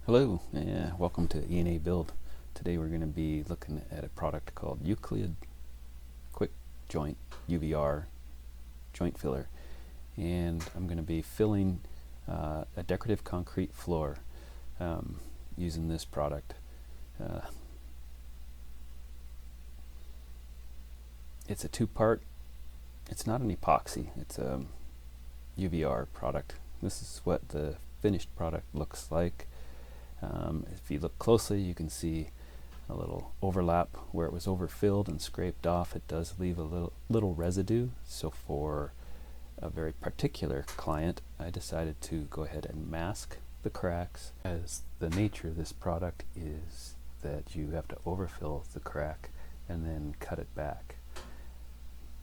Hello, welcome to E&A Build. Today we're going to be looking at a product called Euco Qwikjoint UVR joint filler, and I'm going to be filling a decorative concrete floor using this product. It's a two-part. It's not an epoxy, it's a UVR product. This is what the finished product looks like. If you look closely, you can see a little overlap where it was overfilled and scraped off. It does leave a little residue, so for a very particular client, I decided to go ahead and mask the cracks, as the nature of this product is that you have to overfill the crack and then cut it back.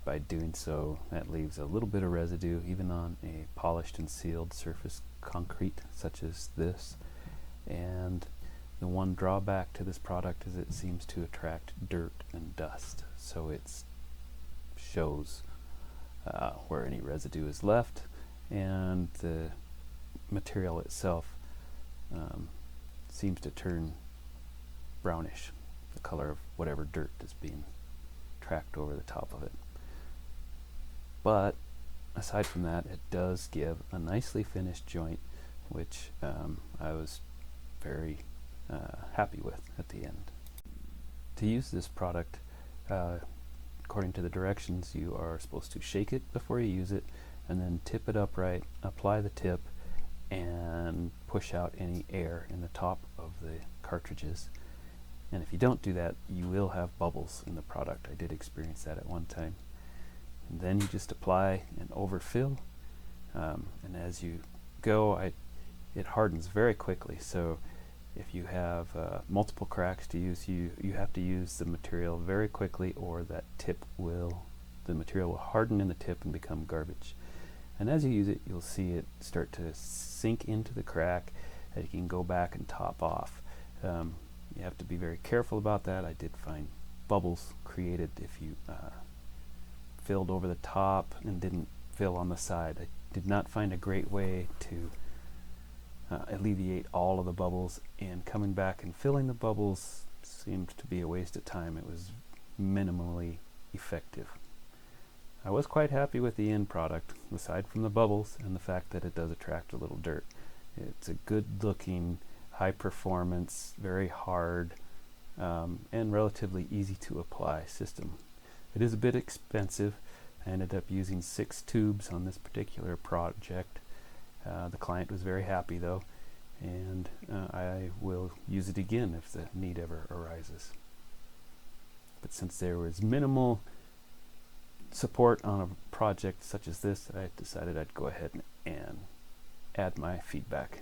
By doing so, that leaves a little bit of residue even on a polished and sealed surface concrete such as this. And the one drawback to this product is it seems to attract dirt and dust, so it shows where any residue is left, and the material itself seems to turn brownish, the color of whatever dirt is being tracked over the top of it. But aside from that, it does give a nicely finished joint, which I was very happy with at the end. To use this product, according to the directions, you are supposed to shake it before you use it, and then tip it upright, apply the tip, and push out any air in the top of the cartridges. And if you don't do that, you will have bubbles in the product. I did experience that at one time. And then you just apply and overfill, and as you go, it hardens very quickly. So if you have multiple cracks to use, you have to use the material very quickly, or that the material will harden in the tip and become garbage. And as you use it, you'll see it start to sink into the crack that you can go back and top off. You have to be very careful about that. I did find bubbles created if you filled over the top and didn't fill on the side. I did not find a great way to alleviate all of the bubbles, and coming back and filling the bubbles seemed to be a waste of time. It was minimally effective. I was quite happy with the end product, aside from the bubbles and the fact that it does attract a little dirt. It's a good looking, high performance, very hard, and relatively easy to apply system. It is a bit expensive. I ended up using 6 tubes on this particular project. The client was very happy though, and I will use it again if the need ever arises. But since there was minimal support on a project such as this, I decided I'd go ahead and add my feedback.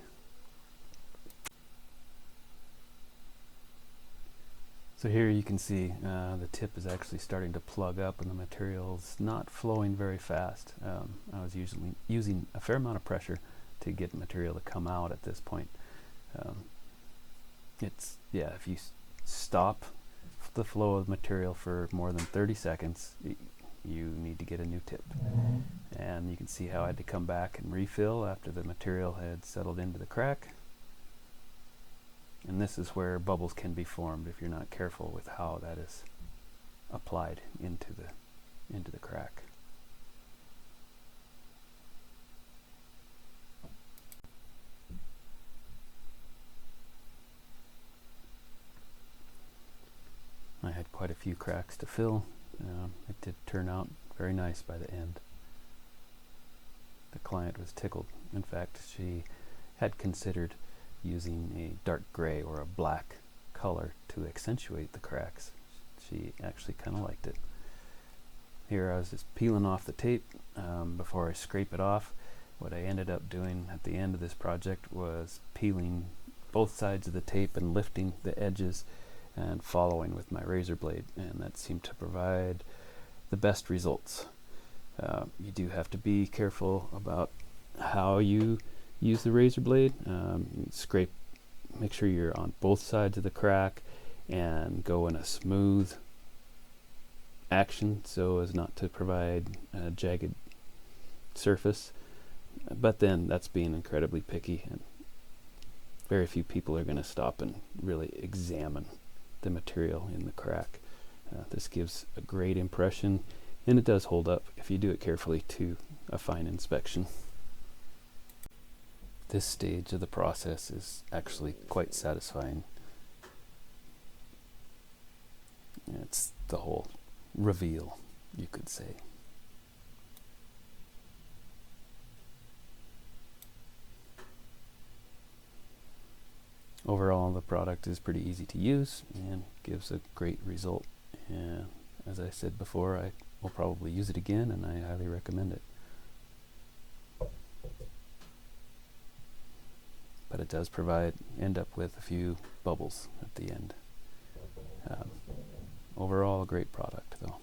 So here you can see the tip is actually starting to plug up and the material's not flowing very fast. I was usually using a fair amount of pressure to get material to come out at this point. If you stop the flow of material for more than 30 seconds, you need to get a new tip. And you can see how I had to come back and refill after the material had settled into the crack. And this is where bubbles can be formed if you're not careful with how that is applied into the crack. I had quite a few cracks to fill. It did turn out very nice by the end. The client was tickled. In fact, she had considered using a dark gray or a black color to accentuate the cracks. She actually kind of liked it. Here I was just peeling off the tape before I scrape it off. What I ended up doing at the end of this project was peeling both sides of the tape and lifting the edges and following with my razor blade, and that seemed to provide the best results. You do have to be careful about how you use the razor blade. Scrape, make sure you're on both sides of the crack and go in a smooth action so as not to provide a jagged surface. But then that's being incredibly picky, and very few people are going to stop and really examine the material in the crack. This gives a great impression, and it does hold up if you do it carefully to a fine inspection. This stage of the process is actually quite satisfying. It's the whole reveal, you could say. Overall, the product is pretty easy to use and gives a great result. And as I said before, I will probably use it again, and I highly recommend it. But it does end up with a few bubbles at the end. Overall, a great product though.